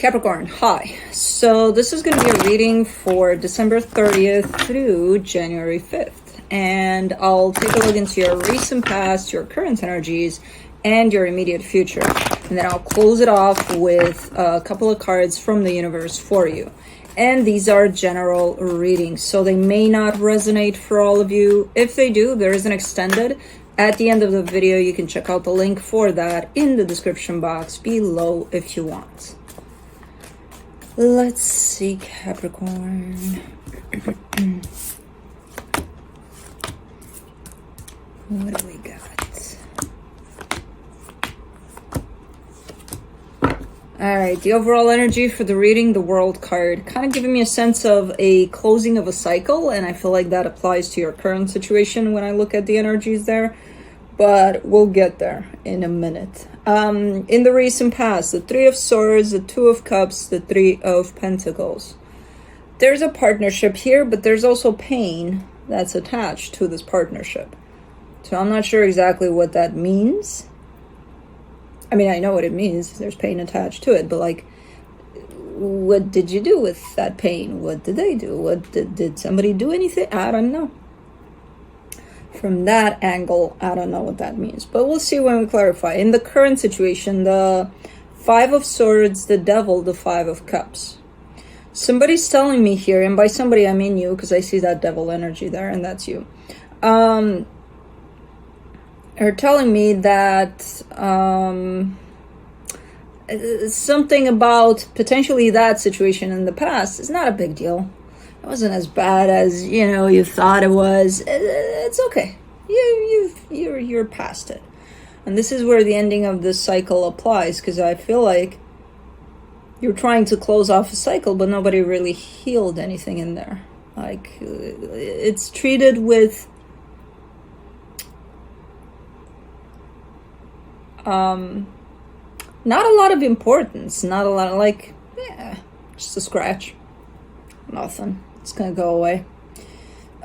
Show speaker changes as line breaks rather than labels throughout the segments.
Capricorn, hi. So this is going to be a reading for December 30th through January 5th. And I'll take a look into your recent past, your current energies, and your immediate future. And then I'll close it off with a couple of cards from the universe for you. And these are general readings, so they may not resonate for all of you. If they do, there is an extended. At the end of the video, you can check out the link for that in the description box below if you want. Let's see, Capricorn. What do we got? All right, the overall energy for the reading, the World card, kind of giving me a sense of a closing of a cycle, and I feel like that applies to your current situation when I look at the energies there, but we'll get there in a minute. In the recent past, the Three of Swords, the Two of Cups, the Three of Pentacles. There's a partnership here, but there's also pain that's attached to this partnership. So I'm not sure exactly what that means. I mean, I know what it means. There's pain attached to it, but like, what did you do with that pain? What did they do? What did somebody do anything? I don't know. From that angle, I don't know what that means, but we'll see when we clarify. In the current situation, the Five of Swords, the Devil, the Five of Cups. Somebody's telling me here, and by somebody I mean you, because I see that devil energy there, and that's you. Are telling me that something about potentially that situation in the past is not a big deal. It wasn't as bad as, you know, you thought it was. It's okay. You're past it. And this is where the ending of this cycle applies, because I feel like you're trying to close off a cycle, but nobody really healed anything in there. Like, it's treated with not a lot of importance, not a lot of, like, yeah, just a scratch. Nothing. It's gonna go away.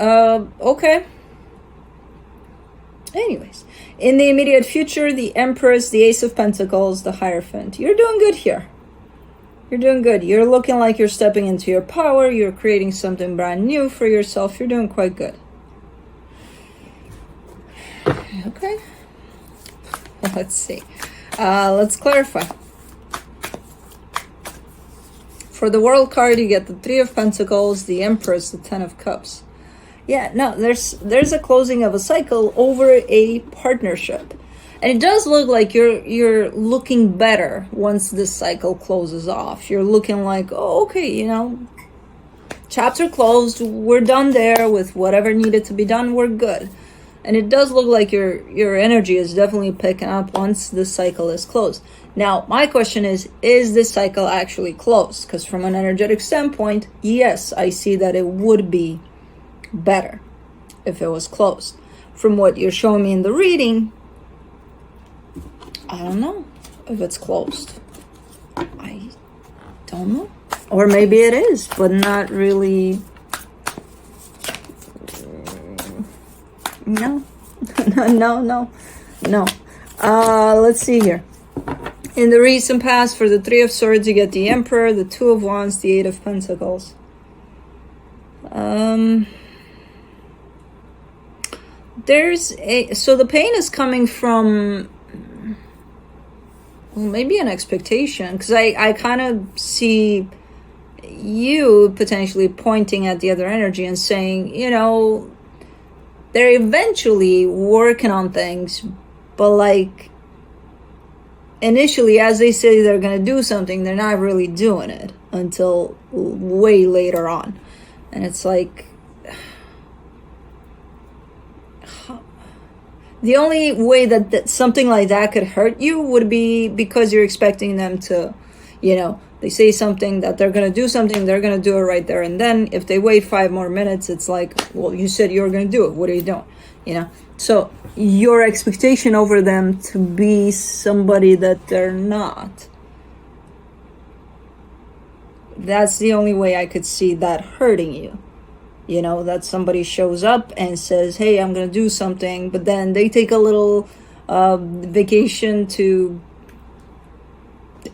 Okay. Anyways, in the immediate future, the Empress, the Ace of Pentacles, the Hierophant. You're doing good here. You're doing good. You're looking like you're stepping into your power. You're creating something brand new for yourself. You're doing quite good. Okay. Let's see. Let's clarify. For the World card, you get the Three of Pentacles, the Empress, the Ten of Cups. Yeah, no, there's a closing of a cycle over a partnership. And it does look like you're looking better once this cycle closes off. You're looking like, oh, okay, you know, chapter closed, we're done there with whatever needed to be done, we're good. And it does look like your energy is definitely picking up once this cycle is closed. Now, my question is this cycle actually closed? Because from an energetic standpoint, yes, I see that it would be better if it was closed. From what you're showing me in the reading, I don't know if it's closed. I don't know. Or maybe it is, but not really. No. No. Let's see here. In the recent past, for the Three of Swords, you get the Emperor, the Two of Wands, the Eight of Pentacles. So the pain is coming from, well, maybe an expectation, because I kind of see you potentially pointing at the other energy and saying, you know, they're eventually working on things, but like, initially, as they say they're going to do something, they're not really doing it until way later on. And it's like, the only way that something like that could hurt you would be because you're expecting them to, you know, they say something that they're going to do something, they're going to do it right there. And then if they wait 5 more minutes, it's like, well, you said you were going to do it. What are you doing? You know? So your expectation over them to be somebody that they're not. That's the only way I could see that hurting you. You know, that somebody shows up and says, hey, I'm going to do something, but then they take a little vacation to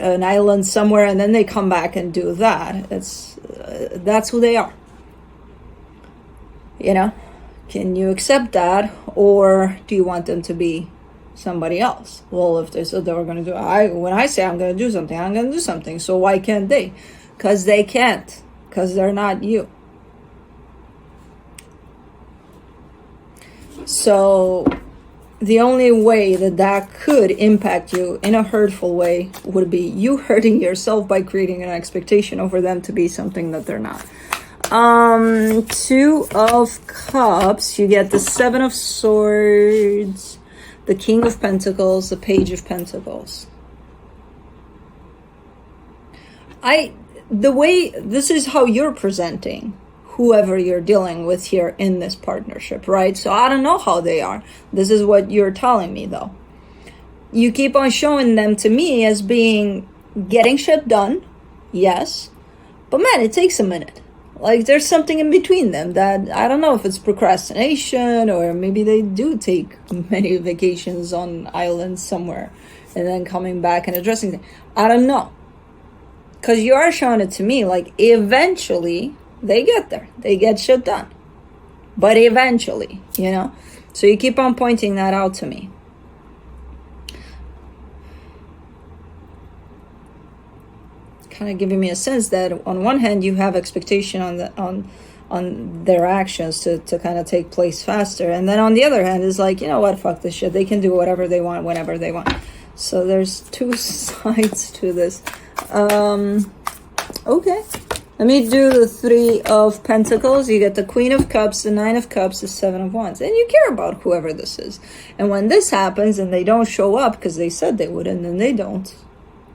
an island somewhere and then they come back and do that. That's who they are. You know, can you accept that, or do you want them to be somebody else? Well, if they said they were going to do, when I say I'm going to do something, I'm going to do something. So why can't they? Because they can't. Because they're not you. So the only way that could impact you in a hurtful way would be you hurting yourself by creating an expectation over them to be something that they're not. 2 of Cups, you get the 7 of Swords, the King of Pentacles, the Page of Pentacles. The way, this is how you're presenting whoever you're dealing with here in this partnership, right? So I don't know how they are. This is what you're telling me, though. You keep on showing them to me as being getting shit done, yes, but man, it takes a minute. Like, there's something in between them that I don't know if it's procrastination, or maybe they do take many vacations on islands somewhere and then coming back and addressing things. I don't know. Because you are showing it to me like eventually they get there. They get shit done. But eventually, you know? So you keep on pointing that out to me. Kind of giving me a sense that on one hand you have expectation on their actions to kind of take place faster, and then on the other hand is like, you know what, fuck this shit, they can do whatever they want whenever they want. So there's 2 sides to this. Okay, let me do the 3 of Pentacles. You get the Queen of Cups, the 9 of Cups, the 7 of Wands, and you care about whoever this is. And when this happens and they don't show up because they said they would, and then they don't,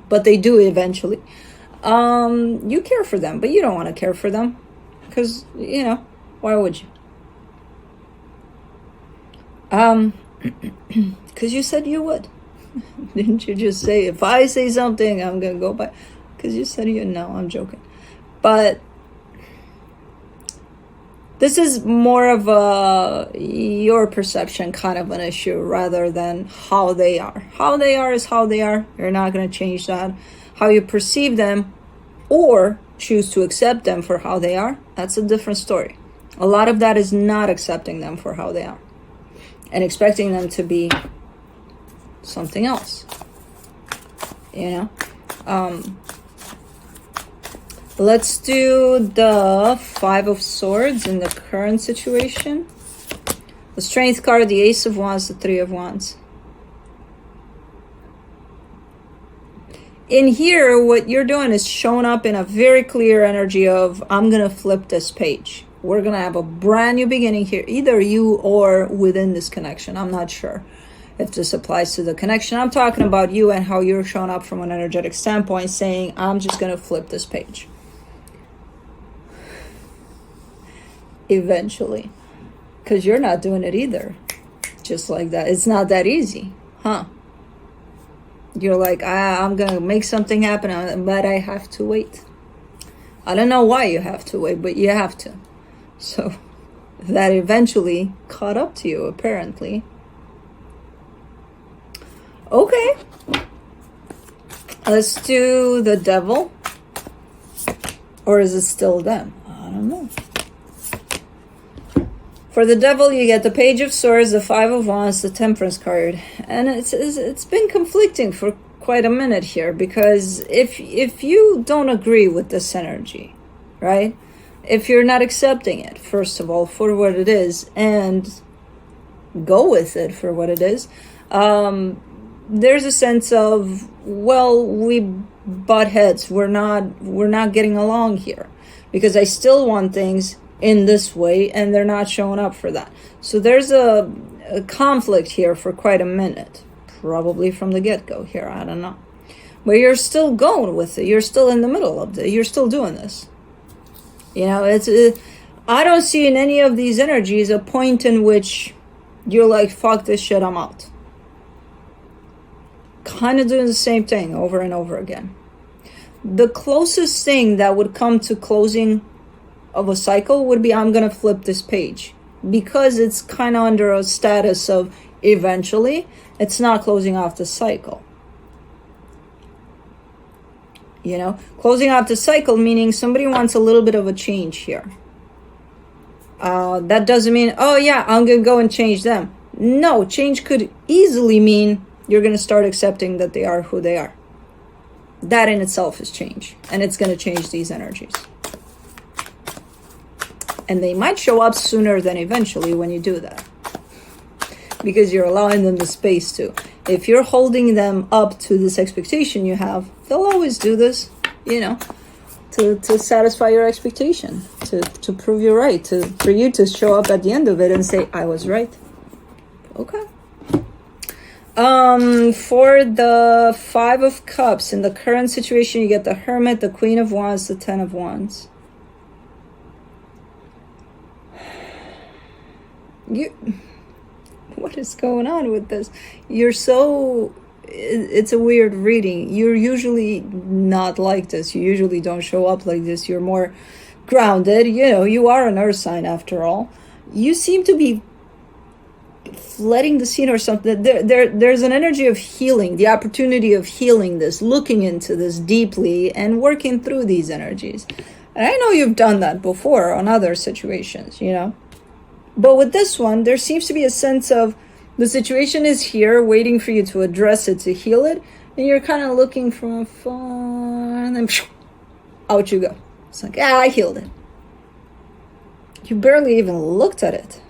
but they do eventually, you care for them, but you don't want to care for them because, you know, why would you? Because you said you would. Didn't you just say, if I say something, I'm gonna go by? Because you said you. No, I'm joking. But this is more of your perception kind of an issue rather than how they are. How they are is how they are. You're not going to change that. How you perceive them or choose to accept them for how they are, that's a different story. A lot of that is not accepting them for how they are and expecting them to be something else. You know? Let's do the 5 of Swords in the current situation. The Strength card, the Ace of Wands, the 3 of Wands. In here, what you're doing is showing up in a very clear energy of, I'm going to flip this page. We're going to have a brand new beginning here, either you or within this connection. I'm not sure if this applies to the connection. I'm talking about you and how you're showing up from an energetic standpoint, saying, I'm just going to flip this page. Eventually. Because you're not doing it either. Just like that. It's not that easy. Huh? You're like, I'm going to make something happen, but I have to wait. I don't know why you have to wait, but you have to. So that eventually caught up to you, apparently. Okay. Let's do the Devil. Or is it still them? I don't know. For the Devil, you get the Page of Swords, the 5 of Wands, the Temperance card. And it's been conflicting for quite a minute here, because if you don't agree with this energy, right? If you're not accepting it, first of all, for what it is, and go with it for what it is, there's a sense of, well, we butt heads. We're not getting along here, because I still want things in this way and they're not showing up for that. So there's a conflict here for quite a minute, probably from the get-go here, I don't know. But you're still going with it. You're still in the middle of it. You're still doing this. You know, I don't see in any of these energies a point in which you're like, fuck this shit, I'm out. Kind of doing the same thing over and over again. The closest thing that would come to closing of a cycle would be, I'm gonna flip this page, because it's kind of under a status of eventually. It's not closing off the cycle. You know, closing out the cycle, meaning somebody wants a little bit of a change here. That doesn't mean, oh yeah, I'm gonna go and change them. No, change could easily mean you're gonna start accepting that they are who they are. That in itself is change, and it's gonna change these energies. And they might show up sooner than eventually when you do that, because you're allowing them the space to. If you're holding them up to this expectation you have, they'll always do this, you know, to satisfy your expectation, to prove you're right, for you to show up at the end of it and say, I was right. Okay. For the 5 of Cups, in the current situation, you get the Hermit, the Queen of Wands, the 10 of Wands. What is going on with this? It's a weird reading. You're usually not like this. You usually don't show up like this. You're more grounded. You know, you are an earth sign after all. You seem to be flooding the scene or something. There's an energy of healing, the opportunity of healing this, looking into this deeply and working through these energies. And I know you've done that before on other situations, you know. But with this one, there seems to be a sense of the situation is here waiting for you to address it, to heal it. And you're kind of looking from afar and then out you go. It's like, I healed it. You barely even looked at it.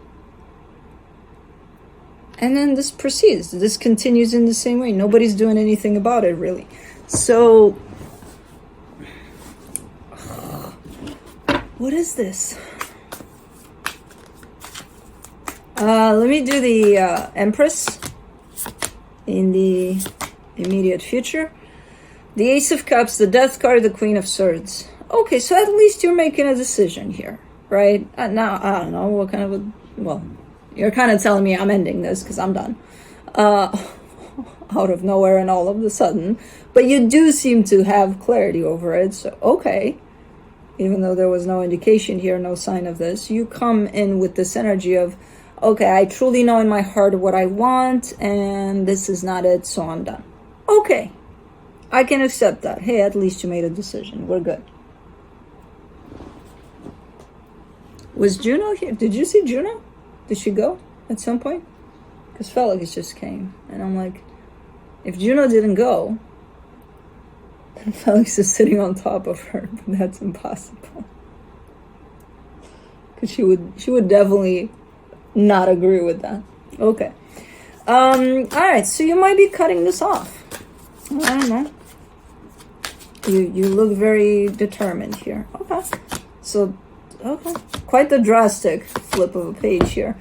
And then this proceeds. This continues in the same way. Nobody's doing anything about it, really. So, what is this? Let me do the Empress in the immediate future. The Ace of Cups, the Death card, the Queen of Swords. Okay, so at least you're making a decision here, right? Now, I don't know what kind of a... Well, you're kind of telling me I'm ending this because I'm done. Out of nowhere and all of a sudden. But you do seem to have clarity over it, so okay. Even though there was no indication here, no sign of this, you come in with this energy of, okay, I truly know in my heart what I want, and this is not it, so I'm done. Okay, I can accept that. Hey, at least you made a decision. We're good. Was Juno here? Did you see Juno? Did she go at some point? Because Felix just came, and I'm like, if Juno didn't go, then Felix is sitting on top of her, but that's impossible. Because she would definitely not agree with that. Okay. Alright, so you might be cutting this off. I don't know. You look very determined here. Okay. So, okay. Quite the drastic flip of a page here.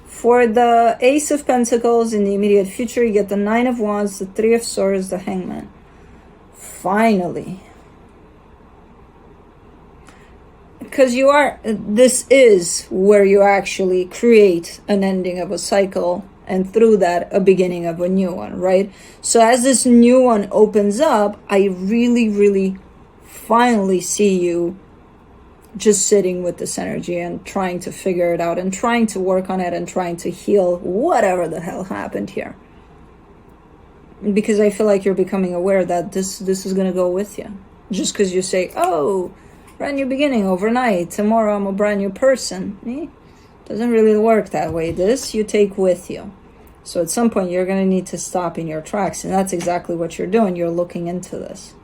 For the Ace of Pentacles in the immediate future, you get the 9 of Wands, the 3 of Swords, the Hangman. Finally. Because this is where you actually create an ending of a cycle, and through that, a beginning of a new one, right? So as this new one opens up, I really, really finally see you just sitting with this energy and trying to figure it out and trying to work on it and trying to heal whatever the hell happened here. Because I feel like you're becoming aware that this is going to go with you. Just because you say, oh, brand new beginning overnight, tomorrow I'm a brand new person. Doesn't really work that way. This you take with you. So at some point you're going to need to stop in your tracks, and that's exactly what you're doing. You're looking into this.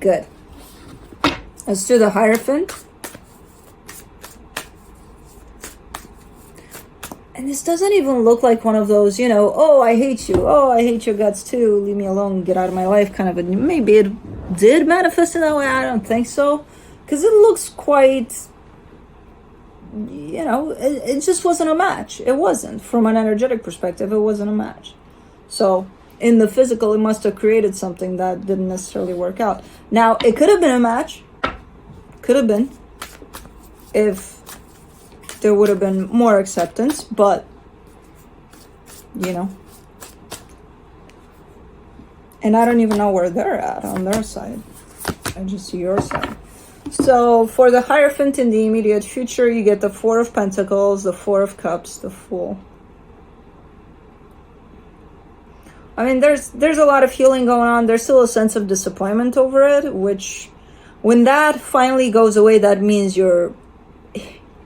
Good. Let's do the Hierophant. And this doesn't even look like one of those, you know, oh, I hate you. Oh, I hate your guts too. Leave me alone. Get out of my life kind of a... Maybe it did manifest in that way. I don't think so. Because it looks quite... You know, it just wasn't a match. It wasn't. From an energetic perspective, it wasn't a match. So, in the physical, it must have created something that didn't necessarily work out. Now, it could have been a match. Could have been. If there would have been more acceptance, but, you know. And I don't even know where they're at on their side. I just see your side. So, for the Hierophant in the immediate future, you get the 4 of Pentacles, the 4 of Cups, the Fool. I mean, there's a lot of healing going on. There's still a sense of disappointment over it, which when that finally goes away, that means you're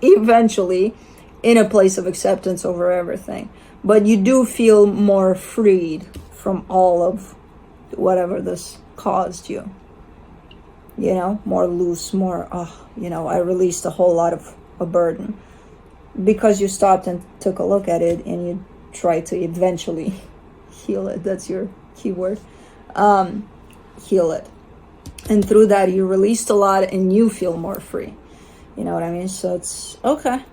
eventually in a place of acceptance over everything. But you do feel more freed from all of whatever this caused you. You know, more loose, more, I released a whole lot of a burden. Because you stopped and took a look at it and you tried to eventually heal it. That's your keyword. Heal it. And through that, you released a lot and you feel more free. You know what I mean? So it's okay.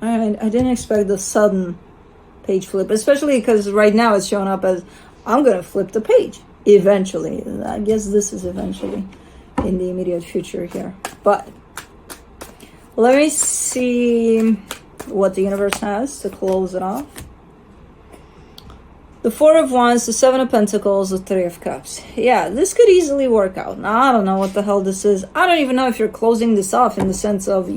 I didn't expect the sudden page flip, especially because right now it's showing up as I'm going to flip the page eventually. I guess this is eventually in the immediate future here. But let me see what the universe has to close it off. The Four of Wands, the Seven of Pentacles, the Three of Cups. Yeah, this could easily work out. Now, I don't know what the hell this is. I don't even know if you're closing this off in the sense of,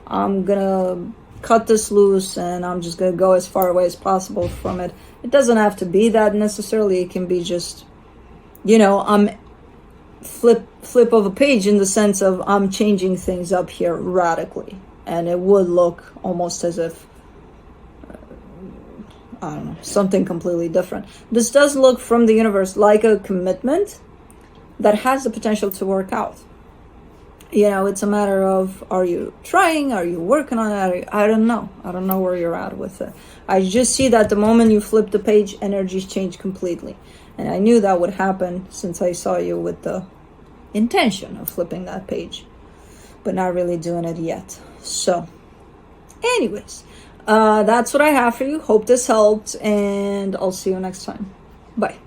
I'm gonna cut this loose and I'm just gonna go as far away as possible from it. It doesn't have to be that necessarily. It can be just, I'm flip of a page in the sense of I'm changing things up here radically. And it would look almost as if I don't know, something completely different. This does look from the universe like a commitment that has the potential to work out. It's a matter of, are you trying? Are you working on it? I don't know. I don't know where you're at with it. I just see that the moment you flip the page, energies change completely. And I knew that would happen since I saw you with the intention of flipping that page, but not really doing it yet. So, anyways, that's what I have for you. Hope this helped, and I'll see you next time. Bye.